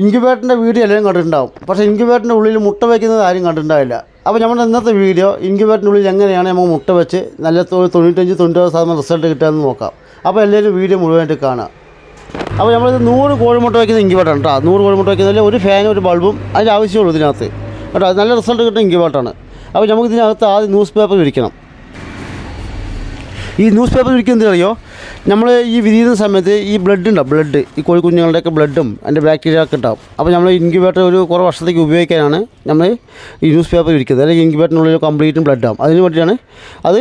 ഇൻക്യുബേറ്ററിൻ്റെ video എല്ലാവരും കണ്ടിട്ടുണ്ടാവും. പക്ഷേ ഇൻക്യുബേറ്ററിൻ്റെ ഉള്ളിൽ മുട്ട വയ്ക്കുന്നത് ആരും കണ്ടിട്ടുണ്ടാവില്ല. അപ്പോൾ നമ്മുടെ ഇന്നത്തെ വീഡിയോ ഇൻക്യുബേറ്ററിൻ്റെ ഉള്ളിൽ എങ്ങനെയാണ് നമുക്ക് മുട്ട വെച്ച് നല്ല 95-90% റിസൾട്ട് കിട്ടുകയെന്ന് നോക്കാം. അപ്പോൾ എല്ലാവരും വീഡിയോ മുഴുവനായിട്ട് കാണുക. അപ്പോൾ നമ്മളിത് 100 കോഴിമുട്ട വയ്ക്കുന്ന ഇൻക്യുബേറ്ററാണ് കേട്ടോ. 100 കോഴിമുട്ട വയ്ക്കുന്നതിൽ ഒരു ഫാനും ഒരു ബൾബും അതിൻ്റെ ആവശ്യമുള്ളൂ ഇതിനകത്ത് കേട്ടോ. നല്ല റിസൾട്ട് കിട്ടുന്ന ഇൻക്യുബേറ്ററാണ്. അപ്പോൾ നമുക്ക് ഇതിനകത്ത് ആദ്യം ന്യൂസ് പേപ്പർ വിരിക്കണം. ഈ ന്യൂസ് പേപ്പർ വിരിക്കുന്നതിനറിയോ, നമ്മൾ ഈ വിരിയുന്ന സമയത്ത് ഈ ബ്ലഡ് ഉണ്ടാവും, ബ്ലഡ് ഈ കോഴിക്കുഞ്ഞുങ്ങളുടെയൊക്കെ ബ്ലഡും അതിൻ്റെ ബാക്ടീരിയ ഒക്കെ ഉണ്ടാവും. അപ്പോൾ നമ്മൾ ഇൻക്യുബേറ്റർ ഒരു കുറേ വർഷത്തേക്ക് ഉപയോഗിക്കാനാണ് നമ്മൾ ഈ ന്യൂസ് പേപ്പർ വിരിക്കുന്നത്. അല്ലെങ്കിൽ ഇൻക്യുബേറ്ററിനുള്ളിൽ കംപ്ലീറ്റും ബ്ലഡ് ആവും. അതിന് വേണ്ടിയാണ് അത്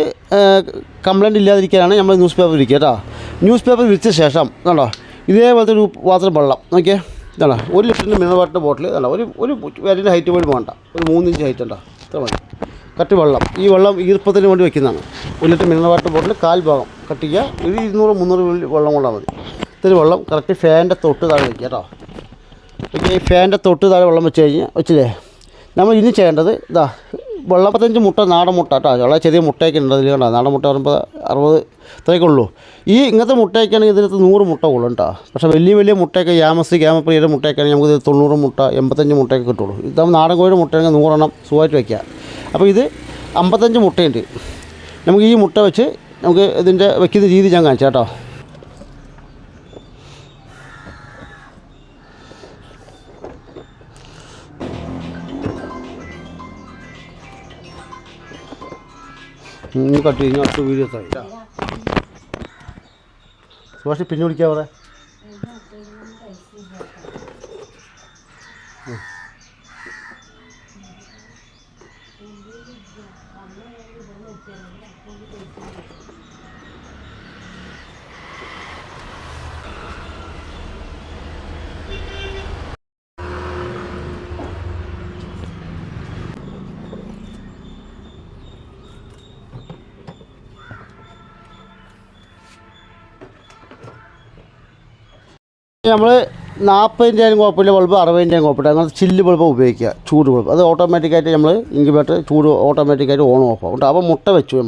കംപ്ലൈൻറ്റ് ഇല്ലാതിരിക്കാനാണ് നമ്മൾ ന്യൂസ് പേപ്പർ വിരിക്കുക കേട്ടോ. ന്യൂസ് പേപ്പർ വിരിച്ച ശേഷം കണ്ടോ ഇതേപോലത്തെ ഒരു പാത്രം വെള്ളം നോക്കിയേ, ഇതാണോ 1 ലിറ്ററിൻ്റെ മിനറൽ വാട്ടർ ബോട്ടിൽ ഇതാണോ ഒരു വരിൻ്റെ ഹൈറ്റ് പോലും വേണ്ട, ഒരു 3 ഇഞ്ച് ഹൈറ്റ് ഉണ്ടോ, ഇത്ര മതി. കട്ടി വെള്ളം, ഈ വെള്ളം ഈർപ്പത്തിന് വേണ്ടി വെക്കുന്നതാണ്. 1 ലിറ്റർ മിനറൽ വാട്ടർ ബോട്ടിൽ 1/4 ഭാഗം കട്ടിക്കുക. ഇത് 200-300 വെള്ളം കൊണ്ടാൽ മതി. ഇത്തിരി വെള്ളം കറക്റ്റ് ഫാനിൻ്റെ തൊട്ട് താഴെ വയ്ക്കുക കേട്ടോ. ഓക്കെ, ഈ ഫാനിൻ്റെ തൊട്ട് താഴെ വെള്ളം വെച്ചില്ലേ, നമ്മൾ ഇനി ചെയ്യേണ്ടത് ഇതാ 45 മുട്ട, നാടൻ മുട്ട കേട്ടോ. വളരെ ചെറിയ മുട്ടയൊക്കെ ഉണ്ട് അതിൽ കണ്ടോ. നാടൻ മുട്ട പറയുമ്പോൾ 60 ഇത്രയൊക്കെ ഉള്ളൂ. ഈ ഇങ്ങനത്തെ മുട്ടയൊക്കെയാണെങ്കിൽ ഇതിനകത്ത് 100 മുട്ട കൊള്ളും കേട്ടോ. പക്ഷേ വലിയ മുട്ടയൊക്കെ ഗ്യാമപ്രിയയുടെ മുട്ടയൊക്കെയാണെങ്കിൽ നമുക്ക് 90 മുട്ട 85 മുട്ടയൊക്കെ കിട്ടുള്ളൂ. ഇതാകുമ്പോൾ നാടൻ കോഴിയുടെ മുട്ടയാണെങ്കിൽ 100 എണ്ണം സുഖമായിട്ട് വയ്ക്കുക. അപ്പോൾ ഇത് 55 മുട്ടയുണ്ട്. നമുക്ക് ഈ മുട്ട വെച്ച് നമുക്ക് ഇതിൻ്റെ വയ്ക്കുന്ന രീതി ഞാൻ കാണിച്ചു കേട്ടോ. കട്ട് കഴിഞ്ഞാൽ അടുത്ത വീഡിയോ ആയില്ല. സുഭാഷ് പിന്നെ വിളിക്കാൻ പറയാം. നമ്മൾ 40-ൻ്റെയും കുഴപ്പമില്ല ബൾബ്, 60-ൻ്റെയും കുഴപ്പമില്ല. അങ്ങനത്തെ ചില്ല് ബൾബ് ഉപയോഗിക്കുക, ചൂട് ബൾബ്. അത് ഓട്ടോമാറ്റിക്കായിട്ട് നമ്മൾ ഇൻക്യുബേറ്റർ ചൂട് ഓട്ടോമാറ്റിക്കായിട്ട് ഓൺ ഓഫ് ആവും. അപ്പോൾ മുട്ട വെച്ചു,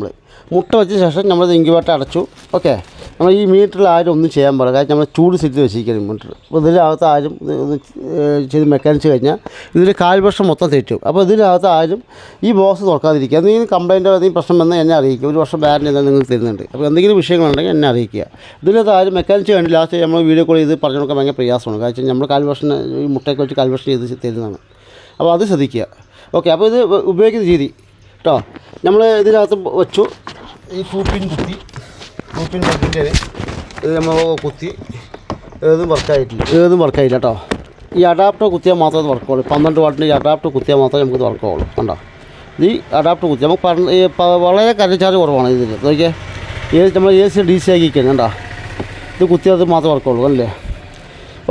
മുട്ട വെച്ച ശേഷം നമ്മൾ ഇൻക്യുബേറ്റർ അടച്ചു. ഓക്കെ, നമ്മൾ ഈ മീറ്ററിൽ ആരും ഒന്നും ചെയ്യാൻ പാടില്ല. കാരണം നമ്മൾ ചൂട് സെറ്റ് വെച്ചിരിക്കണം മീറ്റർ. അപ്പോൾ ഇതിനകത്ത് ആരും ഒന്ന് ചെയ്ത് മെക്കാനിച്ച് കഴിഞ്ഞാൽ ഇതിൽ 1/4 വർഷം മൊത്തം തെറ്റും. അപ്പോൾ ഇതിനകത്ത് ആരും ഈ ബോക്സ് തുറക്കാതിരിക്കുക. എന്തെങ്കിലും കംപ്ലയിൻറ്റോ എന്തെങ്കിലും പ്രശ്നം വന്നാൽ എന്നെ അറിയിക്കുക. 1 വർഷം വാറൻറ്റി എന്താ നിങ്ങൾക്ക് തരുന്നുണ്ട്. അപ്പോൾ എന്തെങ്കിലും വിഷയങ്ങളുണ്ടെങ്കിൽ എന്നെ അറിയിക്കുക. ഇതിനകത്ത് ആരും മെക്കാനിച്ച് വേണ്ടി ലാസ്റ്റ് നമ്മൾ വീഡിയോ കോൾ ചെയ്ത് പറഞ്ഞു കൊടുക്കാൻ ഭയങ്കര പ്രയാസമാണ്. കാരണം നമ്മൾ 1/4 വർഷം ഈ മുട്ടയൊക്കെ വെച്ച് 1/4 വർഷം ചെയ്ത് തരുന്നതാണ്. അപ്പോൾ അത് ശ്രദ്ധിക്കുക. ഓക്കെ, അപ്പോൾ ഇത് ഉപയോഗിക്കുന്ന രീതി കേട്ടോ. നമ്മൾ ഇതിനകത്ത് വെച്ചു, ഈ ടൂപ്പിൻ കുത്തി ഇത് നമ്മൾ കുത്തി ഏതും വർക്കായില്ല കേട്ടോ. ഈ അഡാപ്റ്റർ കുത്തിയാൽ മാത്രമേ അത് വർക്കുള്ളൂ. 12 വാട്ടിൻ്റെ ഈ അഡാപ്റ്റർ കുത്തിയാൽ മാത്രമേ നമുക്കിത് വർക്കാവുള്ളൂ. കണ്ടോ, ഈ അഡാപ്റ്റർ കുത്തി നമുക്ക് വളരെ കറണ്ട് ചാർജ് കുറവാണ് ഇതിൽ. നോക്കിയാൽ നമ്മൾ AC DC ആക്കിയിരിക്കുന്നത് കണ്ടോ, ഇത് കുത്തിയാൽ അത് മാത്രമേ വർക്കുള്ളൂ അല്ലേ.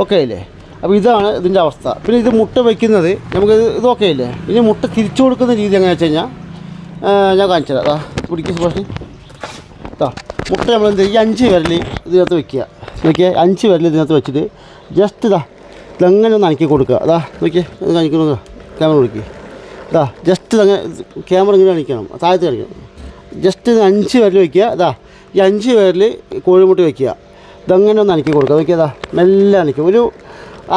ഓക്കെ അല്ലേ. അപ്പോൾ ഇതാണ് ഇതിൻ്റെ അവസ്ഥ. പിന്നെ ഇത് മുട്ട വയ്ക്കുന്നത് നമുക്ക് ഇത് ഓക്കെ അല്ലേ. ഇനി മുട്ട തിരിച്ചു കൊടുക്കുന്ന രീതി എങ്ങനെയാണെന്ന് വെച്ച് കഴിഞ്ഞാൽ ഞാൻ കാണിച്ചു തരാം. പിടിക്കുക സുഭാഷ്. മുട്ട നമ്മൾ എന്ത് ഈ 5 വിരൽ ഇതിനകത്ത് വെക്കുക. നോക്കിയാൽ 5 വിരൽ ഇതിനകത്ത് വെച്ചിട്ട് ജസ്റ്റ് ഇതെങ്ങനെ ഒന്ന് അനക്കി കൊടുക്കുക. നോക്കിയാൽ ഇത് കാണിക്കണം, ക്യാമറ കൊടുക്കുക. ജസ്റ്റ് അങ്ങനെ ക്യാമറ ഇങ്ങനെ കാണിക്കണം, താഴത്ത് കാണിക്കണം. ജസ്റ്റ് 5 വിരൽ വയ്ക്കുക. ഈ 5 വിരൽ കോഴിമുട്ട വയ്ക്കുക. ഇതങ്ങനെ ഒന്ന് അനക്കി കൊടുക്കുക. നോക്കിയതാ മെല്ലെ അനക്കുക. ഒരു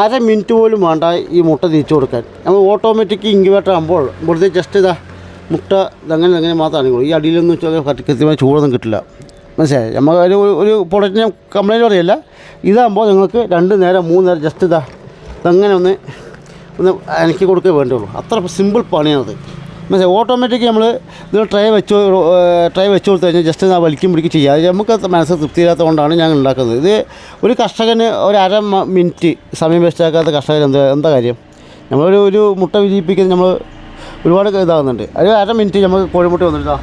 1/2 മിനിറ്റ് പോലും വേണ്ട ഈ മുട്ട തിരിച്ചു കൊടുക്കാൻ. നമ്മൾ ഓട്ടോമാറ്റിക് ഇൻക്യുബേറ്റർ ആകുമ്പോൾ ഇവിടുത്തെ ജസ്റ്റ് മുട്ട ഇതങ്ങനെ മാത്രം അനങ്ങുള്ളൂ. ഈ അടിയിലൊന്നും കൃത്യമായി ചൂടൊന്നും കിട്ടില്ല. മനസ്സിലായി. നമ്മൾ ഒരു പ്രൊഡക്റ്റിന് കംപ്ലൈൻറ്റ് പറയല്ല. ഇതാകുമ്പോൾ നിങ്ങൾക്ക് 2 നേരം 3 നേരം ജസ്റ്റ് ഇതങ്ങനെ ഒന്ന് അനക്കി കൊടുക്കേ വേണ്ടുള്ളൂ. അത്ര സിമ്പിൾ പണിയാണത്. മനസ്സിലായി. ഓട്ടോമാറ്റിക് നമ്മൾ ഇത് ട്രൈ വെച്ച് കൊടുത്തു കഴിഞ്ഞാൽ ജസ്റ്റ് വലിക്കും പിടിക്കും ചെയ്യുക. അത് നമുക്ക് മനസ്സ് തൃപ്തിയില്ലാത്തതുകൊണ്ടാണ് ഞാൻ ഉണ്ടാക്കുന്നത്. ഇത് ഒരു കർഷകന് ഒരു 1/2 മിനിറ്റ് സമയം വേസ്റ്റാക്കാത്ത കർഷകൻ എന്താ കാര്യം. നമ്മളൊരു മുട്ട വിരിയിപ്പിക്കുന്നത് നമ്മൾ ഒരുപാട് ഇതാകുന്നുണ്ട്. ഒരു 1/2 മിനിറ്റ് നമുക്ക് കോഴിമുട്ട വന്നിട്ടാ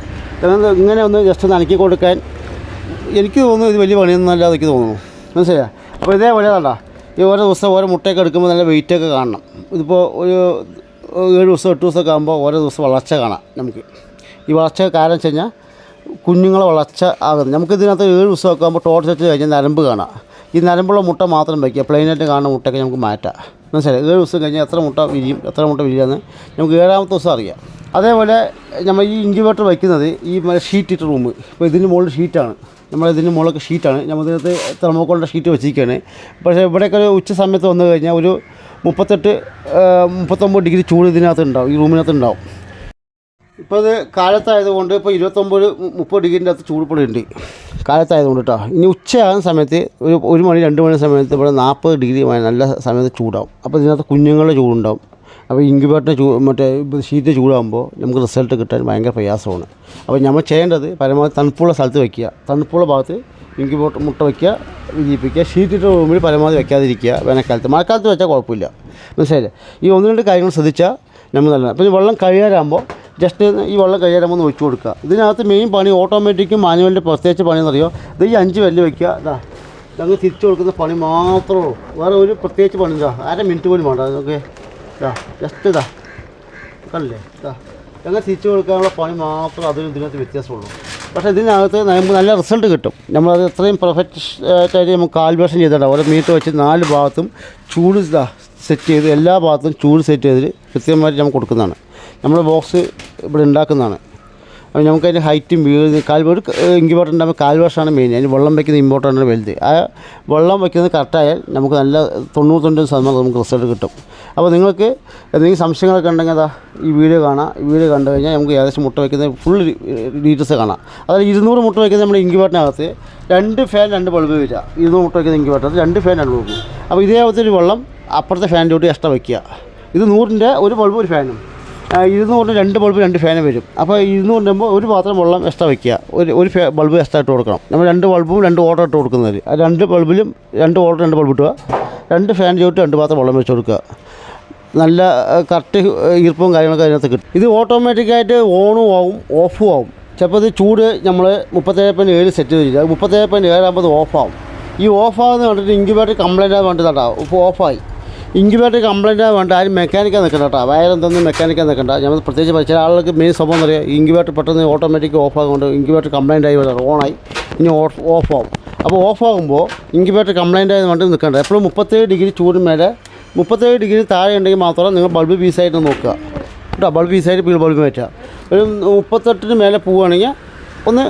ഇങ്ങനെ ഒന്ന് ജസ്റ്റ് ഒന്ന് അനക്കി കൊടുക്കാൻ എനിക്ക് തോന്നുന്നു ഇത് വലിയ പണിയൊന്നുമല്ലാതെ എനിക്ക് തോന്നുന്നു. മനസ്സിലായോ. അപ്പോൾ ഇതേപോലെ കണ്ടാ ഈ ഓരോ ദിവസം ഓരോ മുട്ടയൊക്കെ എടുക്കുമ്പോൾ നല്ല വെയിറ്റൊക്കെ കാണണം. ഇതിപ്പോൾ ഒരു 7 ദിവസം 8 ദിവസമൊക്കെ ആകുമ്പോൾ ഓരോ ദിവസം വളർച്ച കാണാം നമുക്ക്. ഈ വളർച്ച കാരണം വെച്ച് കഴിഞ്ഞാൽ കുഞ്ഞുങ്ങളെ വളർച്ച ആകുന്നത്. നമുക്കിതിനകത്ത് 7 ദിവസമൊക്കെ ആകുമ്പോൾ ടോർച്ച് വെച്ച് കഴിഞ്ഞാൽ നരമ്പ് കാണാം. ഈ നരമ്പുള്ള മുട്ട മാത്രം വയ്ക്കുക. പ്ലെയിനായിട്ട് കാണുന്ന മുട്ടയൊക്കെ നമുക്ക് മാറ്റാം. മനസ്സിലായി. 7 ദിവസം കഴിഞ്ഞാൽ എത്ര മുട്ട വിരിയുമെന്ന് നമുക്ക് 7ാമത്തെ ദിവസം അറിയാം. അതേപോലെ നമ്മൾ ഈ ഇൻക്യുബേറ്റർ വയ്ക്കുന്നത് ഈ ഷീറ്റ് ഇട്ട റൂം. ഇപ്പോൾ ഇതിന് മുകളിൽ ഷീറ്റാണ്, നമ്മളിതിന് മുകളിലൊക്കെ ഷീറ്റാണ്. നമ്മൾ ഇതിനകത്ത് തെർമോക്കോളിൻ്റെ ഷീറ്റ് വെച്ചിരിക്കുകയാണ്. പക്ഷേ ഇവിടെയൊക്കെ ഒരു ഉച്ച സമയത്ത് വന്നു കഴിഞ്ഞാൽ 39 ഡിഗ്രി ചൂട് ഇതിനകത്ത് ഉണ്ടാവും, ഈ റൂമിനകത്ത് ഉണ്ടാവും. ഇപ്പോൾ ഇത് കാലത്തായതുകൊണ്ട് ഇപ്പോൾ 29-30 ഡിഗ്രീൻ്റെ അകത്ത് ചൂടുപൊടിയുണ്ട് കാലത്തായതുകൊണ്ട് കേട്ടോ. ഇനി ഉച്ചയാകുന്ന സമയത്ത് ഒരു മണി 2 മണി സമയത്ത് ഇവിടെ 40 ഡിഗ്രി നല്ല സമയത്ത് ചൂടാവും. അപ്പോൾ ഇതിനകത്ത് കുഞ്ഞുങ്ങളുടെ ചൂടുണ്ടാവും. അപ്പോൾ ഇൻക്യുബേറ്ററിൻ്റെ മറ്റേ ഷീറ്റ് ചൂടാകുമ്പോൾ നമുക്ക് റിസൾട്ട് കിട്ടാൻ ഭയങ്കര പ്രയാസമാണ്. അപ്പോൾ നമ്മൾ ചെയ്യേണ്ടത് പരമാവധി തണുപ്പുള്ള സ്ഥലത്ത് വയ്ക്കുക, തണുപ്പുള്ള ഭാഗത്ത് ഇൻക്യുബേറ്റർ മുട്ട വയ്ക്കുക, വിരിയിപ്പിക്കുക. ഷീറ്റിട്ട റൂമിൽ പരമാവധി വയ്ക്കാതിരിക്കുക വേനൽക്കാലത്ത്. മഴക്കാലത്ത് വെച്ചാൽ കുഴപ്പമില്ല, മനസ്സിലായില്ലേ? ഈ 1-2 കാര്യങ്ങൾ ശ്രദ്ധിച്ചാൽ നമ്മൾ നല്ലതാണ്. അപ്പോൾ ഈ വെള്ളം കഴിയാറാകുമ്പോൾ ജസ്റ്റ് ഈ വെള്ളം കഴിയാറാകുമ്പോൾ ഒന്ന് ഒഴിച്ചു കൊടുക്കുക. ഇതിനകത്ത് മെയിൻ പണി ഓട്ടോമാറ്റിക്കും മാനുവലിൻ്റെ പ്രത്യേകിച്ച് പണിയെന്നറിയോ, ഇത് ഈ 5 വെല്ല് വയ്ക്കുക, ഇതാ ഞങ്ങൾ തിരിച്ചു കൊടുക്കുന്ന പണി മാത്രമേ ഉള്ളൂ. വേറെ ഒരു പ്രത്യേകിച്ച് പണി ഇതാ 1/2 മിനിറ്റ് പോലും വേണ്ട. അതൊക്കെ ഇതാ ജസ്റ്റ് ഇതാ കണ്ടില്ലേ, ഇതാ ഞങ്ങൾ തിരിച്ചു കൊടുക്കാനുള്ള പണി മാത്രമേ അതിനും ഇതിനകത്ത് വ്യത്യാസമുള്ളൂ. പക്ഷേ ഇതിനകത്ത് നമുക്ക് നല്ല റിസൾട്ട് കിട്ടും. നമ്മളത് എത്രയും പെർഫെക്റ്റ് ആയിട്ട് നമുക്ക് കാൽവേഷൻ ചെയ്തിട്ടുണ്ടാവും. ഓരോ മീറ്റർ വെച്ച് 4 ഭാഗത്തും ചൂട് സെറ്റ് ചെയ്ത് എല്ലാ ഭാഗത്തും ചൂട് സെറ്റ് ചെയ്തിട്ട് കൃത്യമായിട്ട് നമുക്ക് കൊടുക്കുന്നതാണ്. നമ്മൾ ബോക്സ് ഇവിടെ ഉണ്ടാക്കുന്നതാണ്. അപ്പോൾ നമുക്ക് അതിൻ്റെ ഹൈറ്റും വീഴുന്ന ഒരു ഇൻക്യുബേറ്റർ ഉണ്ടാകുമ്പോൾ കാൽവേഷനാണ് മെയിൻ. അതിന് വെള്ളം വയ്ക്കുന്ന ഇമ്പോർട്ടൻ്റ് വലുത്. ആ വെള്ളം വയ്ക്കുന്നത് കറക്റ്റായാൽ നമുക്ക് നല്ല 99% നമുക്ക് റിസൾട്ട് കിട്ടും. അപ്പോൾ നിങ്ങൾക്ക് എന്തെങ്കിലും സംശയങ്ങളൊക്കെ ഉണ്ടെങ്കിൽ അതാ ഈ വീഡിയോ കാണാം. ഈ വീഡിയോ കണ്ടു കഴിഞ്ഞാൽ നമുക്ക് ഏകദേശം മുട്ട വയ്ക്കുന്നത് ഫുൾ ഡീറ്റെയിൽസ് കാണാം. അതായത് 200 മുട്ട വയ്ക്കുന്നത് നമ്മുടെ ഇൻക്യുബേറ്ററിനകത്ത് 2 ഫാൻ 2 ബൾബ് വരിക. 200 മുട്ട വയ്ക്കുന്ന ഇൻക്യുബേറ്റർ 2 ഫാൻ 2 ബൾബ്. അപ്പോൾ ഇതേപോലത്തെ ഒരു വെള്ളം അപ്പുറത്തെ ഫാനിൻ്റെ കൂട്ടി എക്സ്ട്രാ വയ്ക്കുക. ഇത് 100ൻ്റെ ഒരു ബൾബ് ഒരു ഫാനും, 200 2 ബൾബ് 2 ഫാനും വരും. അപ്പോൾ 200 ഒരു പാത്രം വെള്ളം എക്സ്ട്രാ വയ്ക്കുക, ഒരു ബൾബ് എക്സ്ട്രാ ഇട്ട് കൊടുക്കണം. നമ്മൾ 2 ബൾബും 2 ഓർഡർ ഇട്ട് കൊടുക്കുന്നത്. ആ 2 ബൾബിലും 2 ഓർഡർ 2 ബൾബ് ഇട്ടുക, 2 ഫാൻ ചോട്ട് 2 പാത്രം വെള്ളം വെച്ച് കൊടുക്കുക. നല്ല കറക്റ്റ് ഈർപ്പവും കാര്യങ്ങളൊക്കെ അതിനകത്ത് കിട്ടും. ഇത് ഓട്ടോമാറ്റിക്കായിട്ട് ഓണും ആവും ഓഫും ആവും. ചിലപ്പോൾ ഇത് ചൂട് നമ്മൾ 37.7 സെറ്റ് ചെയ്തില്ല, 37.7 ആകുമ്പോൾ ഓഫാവും. ഈ ഓഫാകുന്ന കണ്ടിട്ട് ഇൻക്യുബേറ്റർ കംപ്ലൈൻറ്റ് ആകാൻ വേണ്ടതാണ്ടാവും. ഇപ്പോൾ ഓഫായി ഇൻക്യുബേറ്റർ കംപ്ലൈൻറ്റ് ആകാൻ വേണ്ട ആരും മെക്കാനിക്കാൻ നിൽക്കണ്ട കേട്ടോ. വയറെന്തൊന്നും മെക്കാനിക്കാൻ നിൽക്കണ്ട. നമ്മൾ പ്രത്യേകിച്ച് ചില ആളുകൾക്ക് മെയിൻ സംഭവം എന്ന് പറയുക ഇൻക്യുബേറ്റർ പെട്ടെന്ന് ഓട്ടോമാറ്റിക് ഓഫാകുകൊണ്ട് ഇൻക്യുബേറ്റർ കംപ്ലൈൻറ്റ് ആയി വരാം, ഓണായി ഇനി ഓഫാവും. അപ്പോൾ ഓഫാകുമ്പോൾ ഇൻക്യുബേറ്റർ കംപ്ലൈൻറ്റ് ആയത് വേണ്ടി നിൽക്കണ്ട. എപ്പോഴും 37 ഡിഗ്രി ചൂടിന് മേലെ 37 ഡിഗ്രി താഴെ ഉണ്ടെങ്കിൽ മാത്രം നിങ്ങൾ ബൾബ് പീസായിട്ട് നോക്കുക കേട്ടോ. ബൾബ് പീസായിട്ട് ബൾബ് മാറ്റുക. ഒരു 38 മേലെ പോവുകയാണെങ്കിൽ ഒന്ന്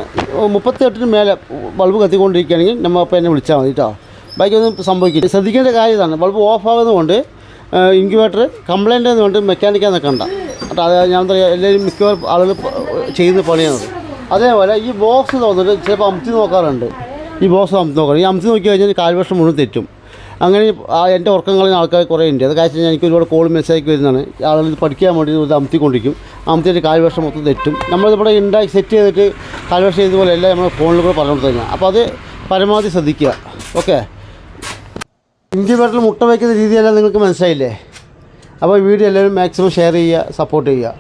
38 മേലെ ബൾബ് കത്തിക്കൊണ്ടിരിക്കുകയാണെങ്കിൽ നമ്മൾ അപ്പോൾ എന്നെ വിളിച്ചാൽ മതി കേട്ടോ. ബാക്കിയൊന്നും സംഭവിക്കില്ല. ശ്രദ്ധിക്കേണ്ട കാര്യം ഇതാണ്, ബൾബ് ഓഫാകുന്നതുകൊണ്ട് ഇൻക്യുബേറ്റർ കംപ്ലൈൻ്റ് ആയതുകൊണ്ട് മെക്കാനിക്കാൻ നിൽക്കണ്ട കേട്ടോ. അത് ഞാൻ എന്താ പറയുക, എല്ലാവരും മിക്കവാറും ആളുകൾ ചെയ്യുന്ന പണിയാണത്. അതേപോലെ ഈ ബോക്സ് തോന്നിട്ട് ചിലപ്പോൾ അമർത്തി നോക്കാറുണ്ട്. ഈ ബോക്സ് അമർത്തി നോക്കണം. ഈ അമർത്തി നോക്കി കഴിഞ്ഞാൽ കാൽവർഷം മുഴുവൻ തെറ്റും. അങ്ങനെ എൻ്റെ ഉറക്കങ്ങളിൽ ആൾക്കാർ കുറേ ഉണ്ട്. അത് കാര്യം എനിക്ക് ഒരുപാട് കോൾ മെസ്സേജ് വരുന്നതാണ്. ആളുകൾ ഇത് പഠിക്കാൻ വേണ്ടി ഇത് അമർത്തിക്കൊണ്ടിരിക്കും. അമർത്തിയിട്ട് കാൽവർഷം മൊത്തം തെറ്റും. നമ്മളിവിടെ ഉണ്ടാക്കി സെറ്റ് ചെയ്തിട്ട് കാൽവർഷം ചെയ്തതുപോലെ എല്ലാം നമ്മൾ ഫോണിൽ കൂടെ പറഞ്ഞു കഴിഞ്ഞാൽ. അപ്പോൾ അത് പരമാവധി ശ്രദ്ധിക്കുക. ഓക്കെ, ഇൻക്യുബേറ്ററിൽ മുട്ട വയ്ക്കുന്ന രീതിയെല്ലാം നിങ്ങൾക്ക് മനസ്സിലായില്ലേ? അപ്പോൾ ഈ വീഡിയോ എല്ലാവരും മാക്സിമം ഷെയർ ചെയ്യുക, സപ്പോർട്ട് ചെയ്യുക.